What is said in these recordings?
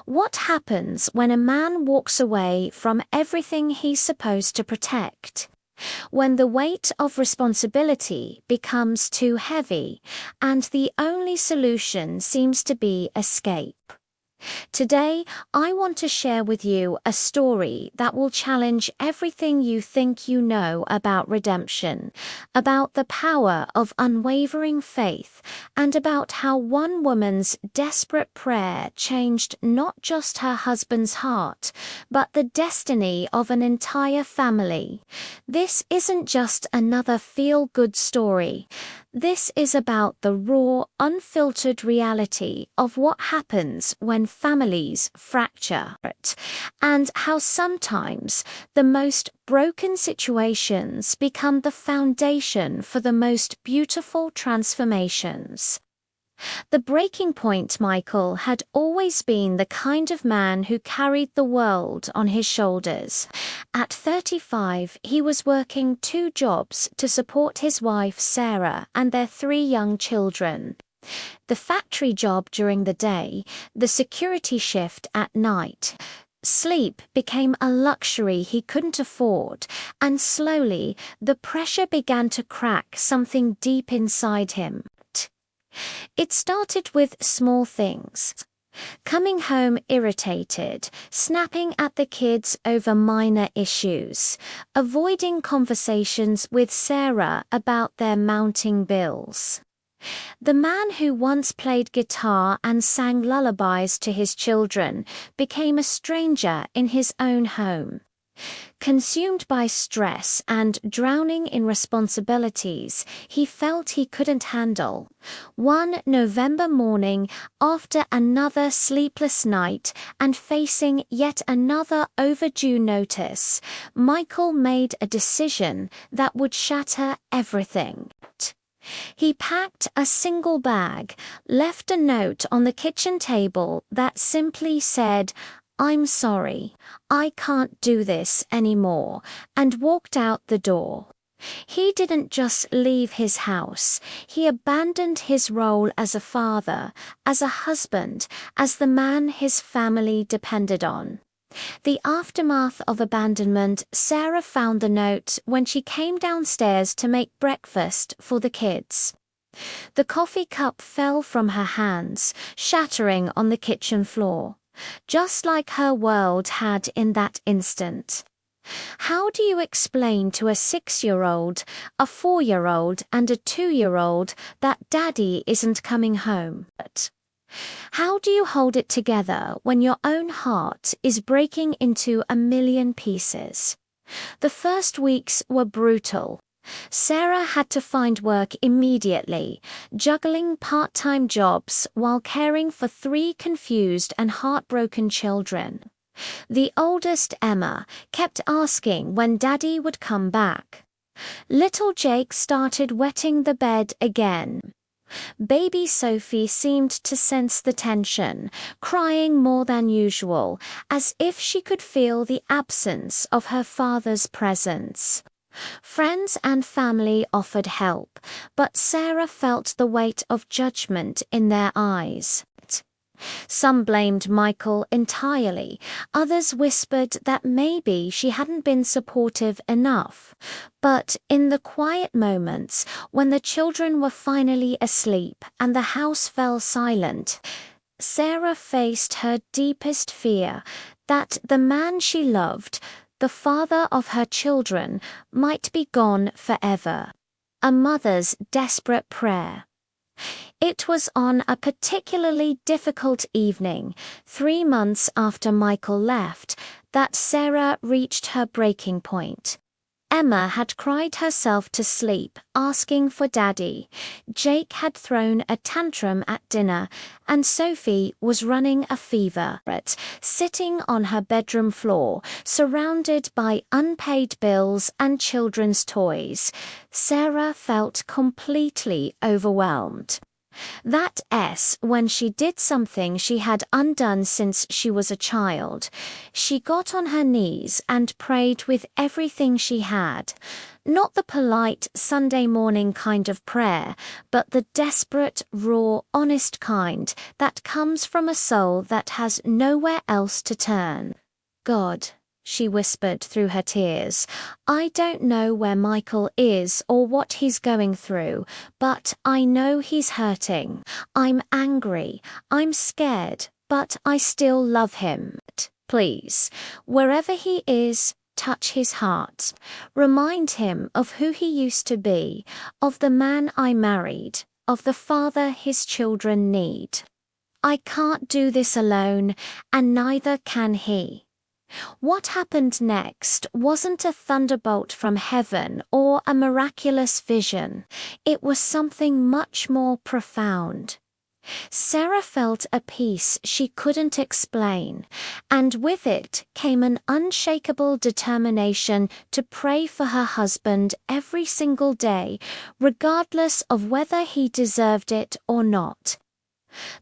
What happens when a man walks away from everything he's supposed to protect? When the weight of responsibility becomes too heavy and the only solution seems to be escape? Today, I want to share with you a story that will challenge everything you think you know about redemption, about the power of unwavering faith, and about how one woman's desperate prayer changed not just her husband's heart, but the destiny of an entire family. This isn't just another feel-good story. This is about the raw, unfiltered reality of what happens when families fracture, and how sometimes the most broken situations become the foundation for the most beautiful transformations. The breaking point Michael had always been the kind of man who carried the world on his shoulders. At 35, he was working 2 jobs to support his wife Sarah and their 3 young children. The factory job during the day, the security shift at night. Sleep became a luxury he couldn't afford, and slowly the pressure began to crack something deep inside him. It started with small things. Coming home irritated, snapping at the kids over minor issues, avoiding conversations with Sarah about their mounting bills. The man who once played guitar and sang lullabies to his children became a stranger in his own home. Consumed by stress and drowning in responsibilities he felt he couldn't handle, one November morning, after another sleepless night and facing yet another overdue notice, Michael made a decision that would shatter everything. He packed a single bag, left a note on the kitchen table that simply said, "I'm sorry, I can't do this anymore," and walked out the door. He didn't just leave his house, he abandoned his role as a father, as a husband, as the man his family depended on. The aftermath of abandonment, Sarah found the note when she came downstairs to make breakfast for the kids. The coffee cup fell from her hands, shattering on the kitchen floor, just like her world had in that instant. How do you explain to a 6-year-old, a 4-year-old, and a 2-year-old that daddy isn't coming home? How do you hold it together when your own heart is breaking into a million pieces? The first weeks were brutal. Sarah had to find work immediately, juggling part-time jobs while caring for 3 confused and heartbroken children. The oldest, Emma, kept asking when Daddy would come back. Little Jake started wetting the bed again. Baby Sophie seemed to sense the tension, crying more than usual, as if she could feel the absence of her father's presence. Friends and family offered help, but Sarah felt the weight of judgment in their eyes. Some blamed Michael entirely, others whispered that maybe she hadn't been supportive enough. But in the quiet moments, when the children were finally asleep and the house fell silent, Sarah faced her deepest fear, that the man she loved, the father of her children, might be gone forever. A mother's desperate prayer. It was on a particularly difficult evening, 3 months after Michael left, that Sarah reached her breaking point. Emma had cried herself to sleep, asking for Daddy. Jake had thrown a tantrum at dinner, and Sophie was running a fever, sitting on her bedroom floor, surrounded by unpaid bills and children's toys. Sarah felt completely overwhelmed. That S when she did something she had undone since she was a child. She got on her knees and prayed with everything she had. Not the polite Sunday morning kind of prayer, but the desperate, raw, honest kind that comes from a soul that has nowhere else to turn. God, she whispered through her tears, I don't know where Michael is or what he's going through, but I know he's hurting. I'm angry. I'm scared, but I still love him. Please, wherever he is, touch his heart. Remind him of who he used to be, of the man I married, of the father his children need. I can't do this alone, and neither can he. What happened next wasn't a thunderbolt from heaven or a miraculous vision. It was something much more profound. Sarah felt a peace she couldn't explain, and with it came an unshakable determination to pray for her husband every single day, regardless of whether he deserved it or not.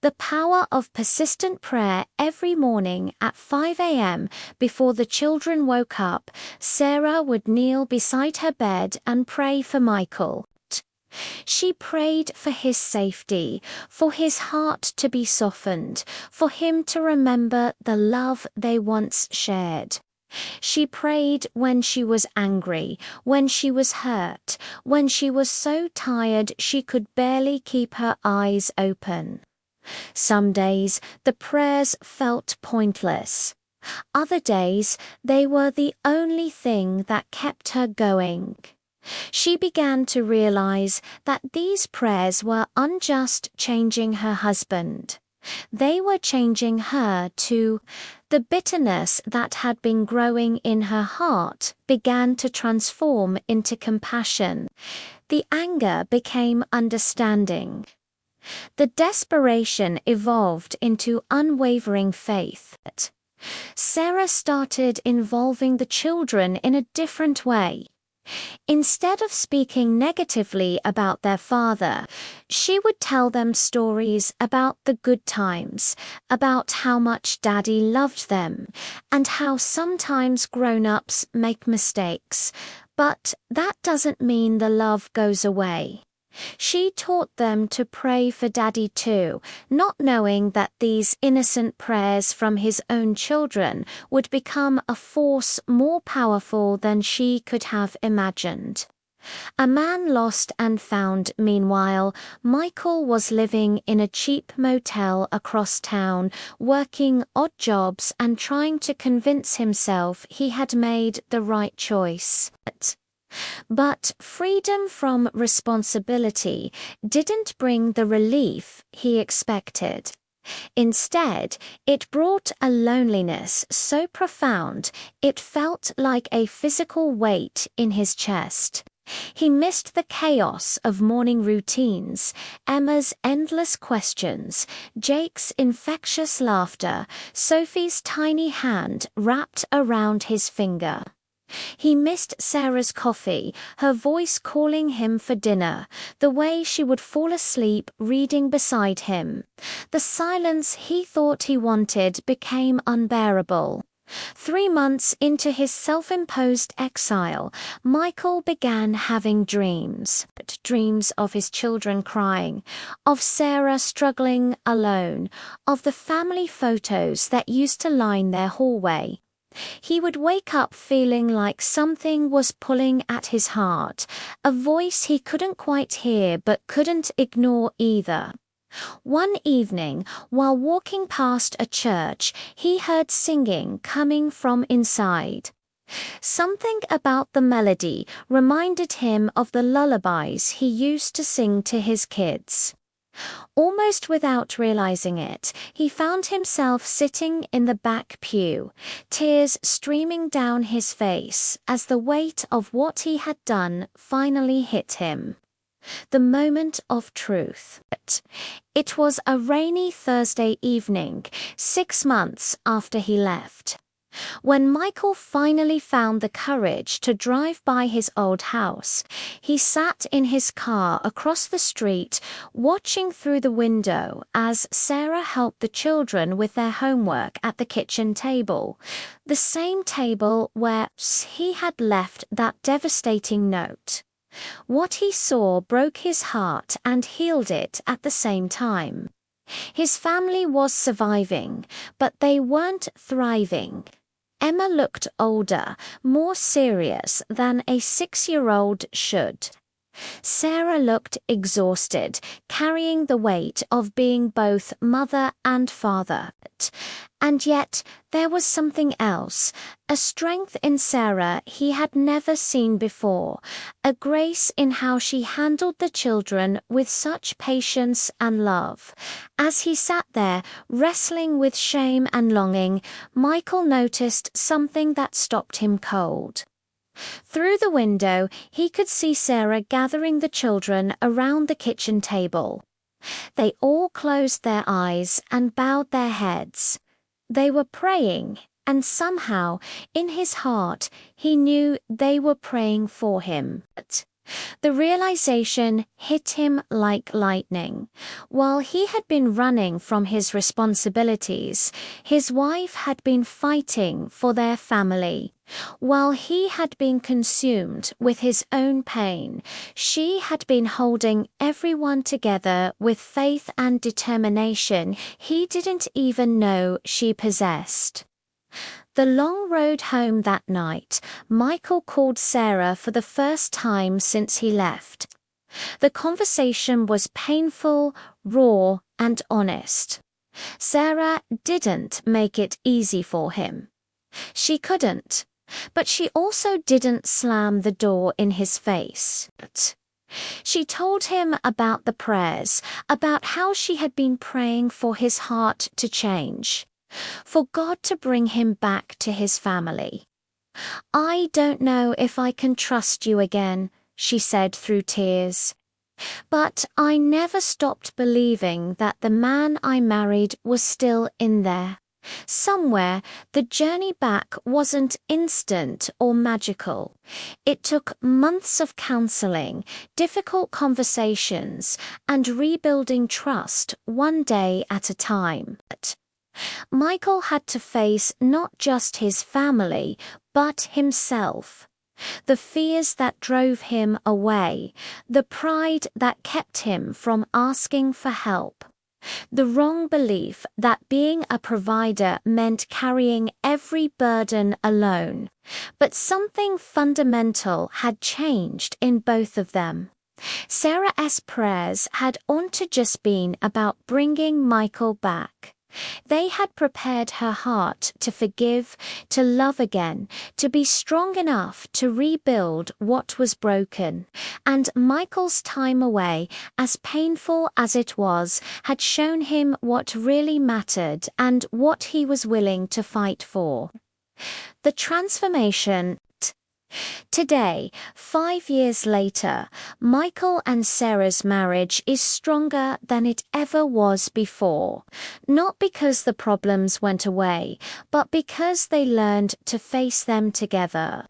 The power of persistent prayer every morning at 5 a.m. before the children woke up, Sarah would kneel beside her bed and pray for Michael. She prayed for his safety, for his heart to be softened, for him to remember the love they once shared. She prayed when she was angry, when she was hurt, when she was so tired she could barely keep her eyes open. Some days the prayers felt pointless. Other days they were the only thing that kept her going. She began to realize that these prayers were unjust changing her husband. They were changing her too. The bitterness that had been growing in her heart began to transform into compassion. The anger became understanding. The desperation evolved into unwavering faith. Sarah started involving the children in a different way. Instead of speaking negatively about their father, she would tell them stories about the good times, about how much Daddy loved them, and how sometimes grown-ups make mistakes. But that doesn't mean the love goes away. She taught them to pray for Daddy too, not knowing that these innocent prayers from his own children would become a force more powerful than she could have imagined. A man lost and found. Meanwhile, Michael was living in a cheap motel across town, working odd jobs and trying to convince himself he had made the right choice. But freedom from responsibility didn't bring the relief he expected. Instead, it brought a loneliness so profound it felt like a physical weight in his chest. He missed the chaos of morning routines, Emma's endless questions, Jake's infectious laughter, Sophie's tiny hand wrapped around his finger. He missed Sarah's coffee, her voice calling him for dinner, the way she would fall asleep reading beside him. The silence he thought he wanted became unbearable. 3 months into his self-imposed exile, Michael began having dreams. Dreams of his children crying, of Sarah struggling alone, of the family photos that used to line their hallway. He would wake up feeling like something was pulling at his heart, a voice he couldn't quite hear but couldn't ignore either. One evening, while walking past a church, he heard singing coming from inside. Something about the melody reminded him of the lullabies he used to sing to his kids. Almost without realizing it, he found himself sitting in the back pew, tears streaming down his face as the weight of what he had done finally hit him. The moment of truth. It was a rainy Thursday evening, 6 months after he left. When Michael finally found the courage to drive by his old house, he sat in his car across the street, watching through the window as Sarah helped the children with their homework at the kitchen table, the same table where he had left that devastating note. What he saw broke his heart and healed it at the same time. His family was surviving, but they weren't thriving. Emma looked older, more serious than a 6-year-old should. Sarah looked exhausted, carrying the weight of being both mother and father. And yet, there was something else, a strength in Sarah he had never seen before, a grace in how she handled the children with such patience and love. As he sat there, wrestling with shame and longing, Michael noticed something that stopped him cold. Through the window, he could see Sarah gathering the children around the kitchen table. They all closed their eyes and bowed their heads. They were praying, and somehow, in his heart, he knew they were praying for him. The realization hit him like lightning. While he had been running from his responsibilities, his wife had been fighting for their family. While he had been consumed with his own pain, she had been holding everyone together with faith and determination he didn't even know she possessed. The long road home that night, Michael called Sarah for the first time since he left. The conversation was painful, raw, and honest. Sarah didn't make it easy for him. She couldn't, but she also didn't slam the door in his face. She told him about the prayers, about how she had been praying for his heart to change, for God to bring him back to his family. "I don't know if I can trust you again," she said through tears. "But I never stopped believing that the man I married was still in there. Somewhere, the journey back wasn't instant or magical. It took months of counseling, difficult conversations, and rebuilding trust one day at a time." Michael had to face not just his family, but himself. The fears that drove him away, the pride that kept him from asking for help, the wrong belief that being a provider meant carrying every burden alone. But something fundamental had changed in both of them. Sarah's prayers hadn't just been about bringing Michael back. They had prepared her heart to forgive, to love again, to be strong enough to rebuild what was broken. And Michael's time away, as painful as it was, had shown him what really mattered and what he was willing to fight for. The transformation. Today, 5 years later, Michael and Sarah's marriage is stronger than it ever was before. Not because the problems went away, but because they learned to face them together.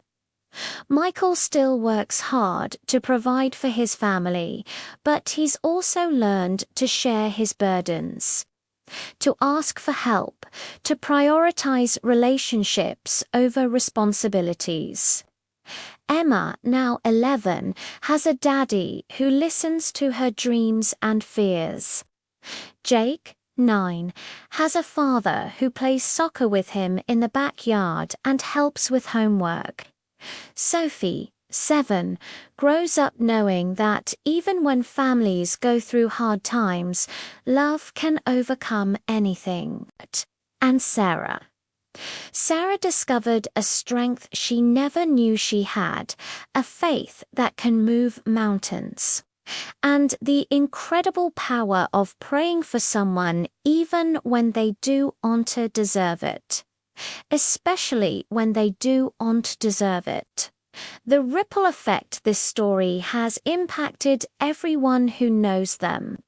Michael still works hard to provide for his family, but he's also learned to share his burdens, to ask for help, to prioritize relationships over responsibilities. Emma, now 11, has a daddy who listens to her dreams and fears. Jake, 9, has a father who plays soccer with him in the backyard and helps with homework. Sophie, 7, grows up knowing that even when families go through hard times, love can overcome anything. And Sarah discovered a strength she never knew she had, a faith that can move mountains, and the incredible power of praying for someone even when they don't deserve it, especially when they don't deserve it. The ripple effect this story has impacted everyone who knows them.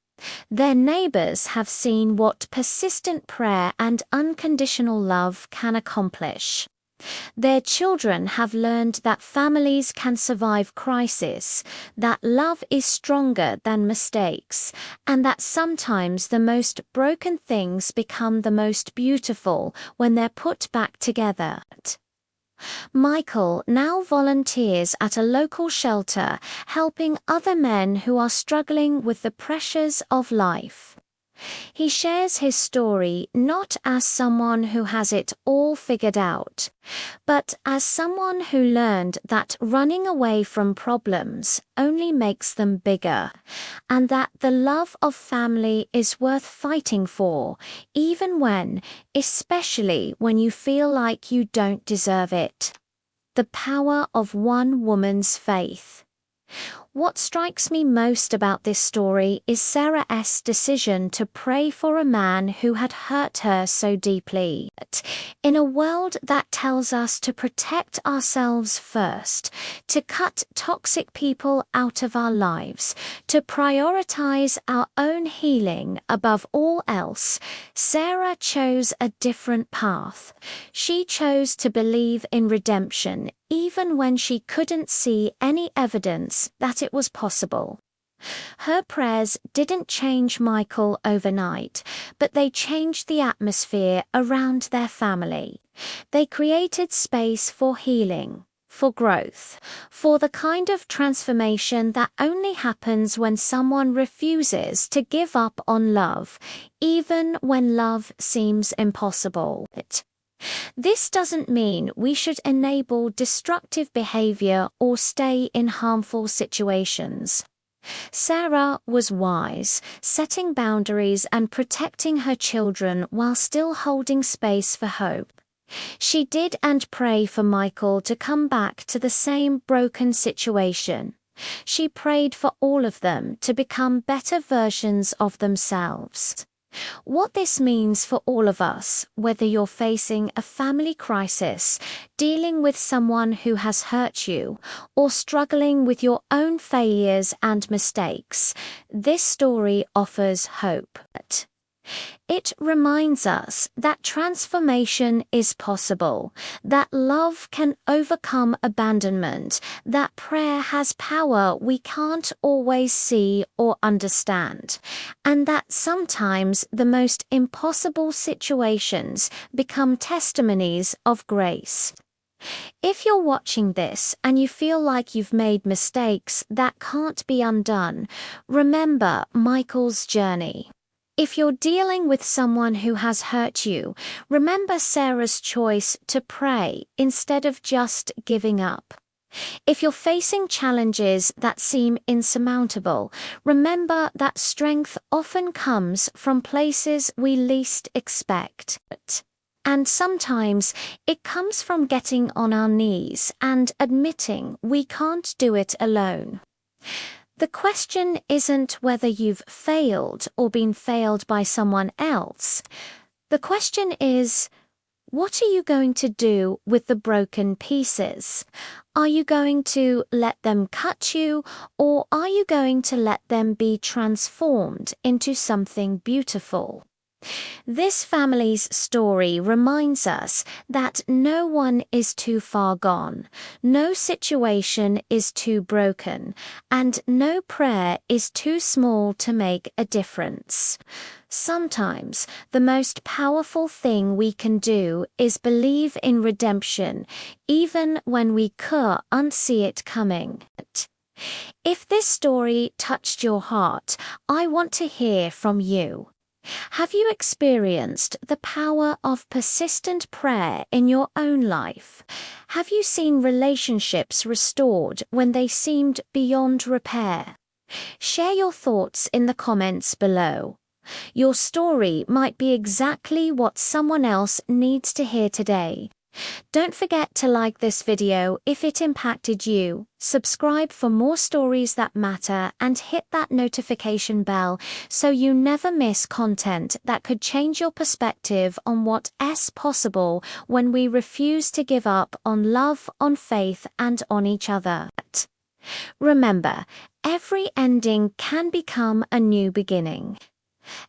Their neighbors have seen what persistent prayer and unconditional love can accomplish. Their children have learned that families can survive crisis, that love is stronger than mistakes, and that sometimes the most broken things become the most beautiful when they're put back together. Michael now volunteers at a local shelter, helping other men who are struggling with the pressures of life. He shares his story not as someone who has it all figured out, but as someone who learned that running away from problems only makes them bigger, and that the love of family is worth fighting for, especially when you feel like you don't deserve it. The power of one woman's faith. What strikes me most about this story is Sarah's decision to pray for a man who had hurt her so deeply. In a world that tells us to protect ourselves first, to cut toxic people out of our lives, to prioritize our own healing above all else, Sarah chose a different path. She chose to believe in redemption, even when she couldn't see any evidence that it was possible. Her prayers didn't change Michael overnight, but they changed the atmosphere around their family. They created space for healing, for growth, for the kind of transformation that only happens when someone refuses to give up on love, even when love seems impossible. This doesn't mean we should enable destructive behavior or stay in harmful situations. Sarah was wise, setting boundaries and protecting her children while still holding space for hope. She did and pray for Michael to come back to the same broken situation. She prayed for all of them to become better versions of themselves. What this means for all of us, whether you're facing a family crisis, dealing with someone who has hurt you, or struggling with your own failures and mistakes, this story offers hope. It reminds us that transformation is possible, that love can overcome abandonment, that prayer has power we can't always see or understand, and that sometimes the most impossible situations become testimonies of grace. If you're watching this and you feel like you've made mistakes that can't be undone, remember Michael's journey. If you're dealing with someone who has hurt you, remember Sarah's choice to pray instead of just giving up. If you're facing challenges that seem insurmountable, remember that strength often comes from places we least expect. And sometimes it comes from getting on our knees and admitting we can't do it alone. The question isn't whether you've failed or been failed by someone else. The question is, what are you going to do with the broken pieces? Are you going to let them cut you, or are you going to let them be transformed into something beautiful? This family's story reminds us that no one is too far gone, no situation is too broken, and no prayer is too small to make a difference. Sometimes the most powerful thing we can do is believe in redemption, even when we can't see it coming. If this story touched your heart, I want to hear from you. Have you experienced the power of persistent prayer in your own life? Have you seen relationships restored when they seemed beyond repair? Share your thoughts in the comments below. Your story might be exactly what someone else needs to hear today. Don't forget to like this video if it impacted you, subscribe for more stories that matter, and hit that notification bell so you never miss content that could change your perspective on what's possible when we refuse to give up on love, on faith, and on each other. Remember, every ending can become a new beginning.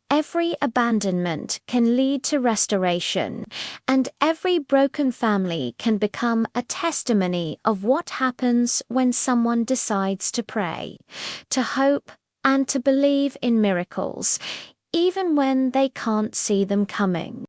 Every abandonment can lead to restoration, and every broken family can become a testimony of what happens when someone decides to pray, to hope, and to believe in miracles, even when they can't see them coming.